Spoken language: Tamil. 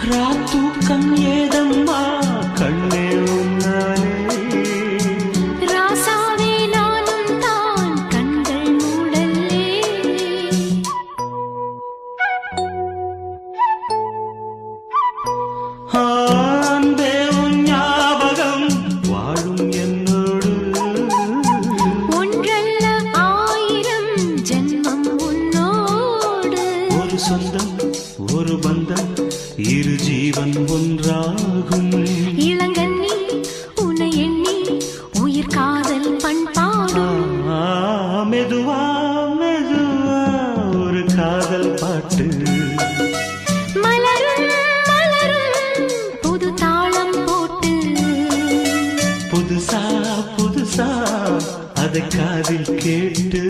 ராத்தூக்கம் ஏதம்மா கண்ணே உன்னாலே ராசாவே நானும் தான் கண்கள் மூடல்லே அன்பே உன் ஞாபகம் வாழும் என்னோடு ஒன்றல்ல ஆயிரம் ஜென்மம் உன்னோடு ஒரு சொந்தம் ஒரு பந்தம் இரு ஜீவன் ஒன்றாகும் இளங்கண்ணி உன்னை எண்ணி உயிர் காதல் பண்பாடும் மெதுவா மெதுவா ஒரு காதல் பாட்டு மலரும் மலரும் புது தாளம் போட்டு புதுசா புதுசா அதை காதில் கேட்டு